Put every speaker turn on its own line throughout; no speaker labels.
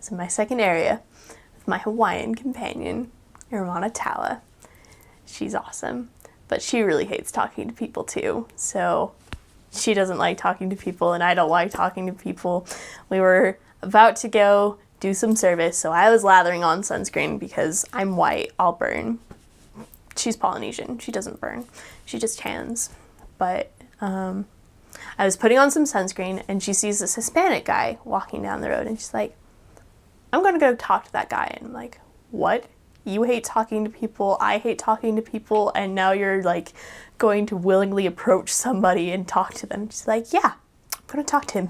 So my second area with my Hawaiian companion, Irmana Tala. She's awesome, but she really hates talking to people too. So she doesn't like talking to people, and I don't like talking to people. We were about to go do some service, so I was lathering on sunscreen because I'm white, I'll burn. She's Polynesian, she doesn't burn, she just tans. But I was putting on some sunscreen, and she sees this Hispanic guy walking down the road, and she's like, I'm gonna go talk to that guy. And I'm like, what? You hate talking to people, I hate talking to people, and now you're like going to willingly approach somebody and talk to them. She's like, yeah, I'm gonna talk to him.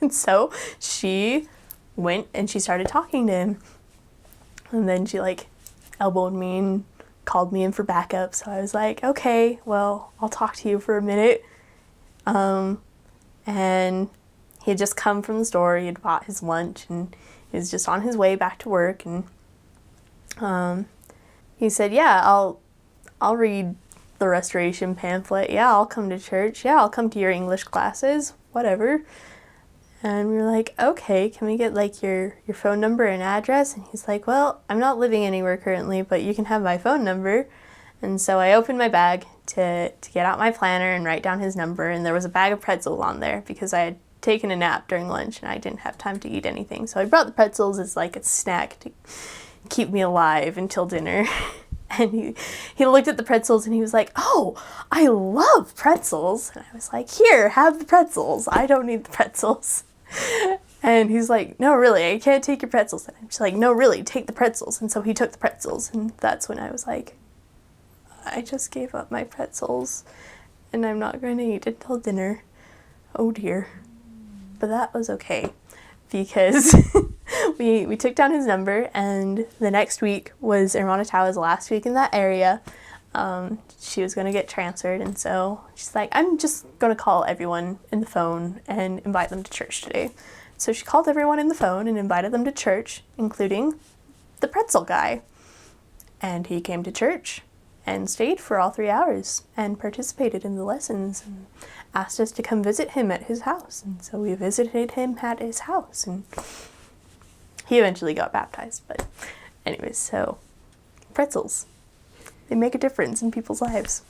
And so she went and she started talking to him. And then she like elbowed me and called me in for backup. So I was like, okay, well, I'll talk to you for a minute. And he had just come from the store, he had bought his lunch, and he was just on his way back to work. And he said, yeah, I'll read the restoration pamphlet. Yeah, I'll come to church. Yeah, I'll come to your English classes, whatever. And we were like, okay, can we get like your phone number and address? And he's like, well, I'm not living anywhere currently, but you can have my phone number. And so I opened my bag to get out my planner and write down his number, and there was a bag of pretzels on there because I had taken a nap during lunch and I didn't have time to eat anything. So I brought the pretzels as like a snack to keep me alive until dinner. And he looked at the pretzels and he was like, oh, I love pretzels. And I was like, here, have the pretzels. I don't need the pretzels. And he's like, no, really, I can't take your pretzels. And I'm just like, no, really, take the pretzels. And so he took the pretzels, and that's when I was like, I just gave up my pretzels and I'm not going to eat until dinner. Oh dear. But that was okay because we took down his number, and the next week was Irmana Tawa's last week in that area. She was going to get transferred, and so she's like, I'm just going to call everyone in the phone and invite them to church today. So she called everyone in the phone and invited them to church, including the pretzel guy. And he came to church and stayed for all 3 hours and participated in the lessons and asked us to come visit him at his house. And so we visited him at his house, and he eventually got baptized. But anyways, so pretzels, they make a difference in people's lives.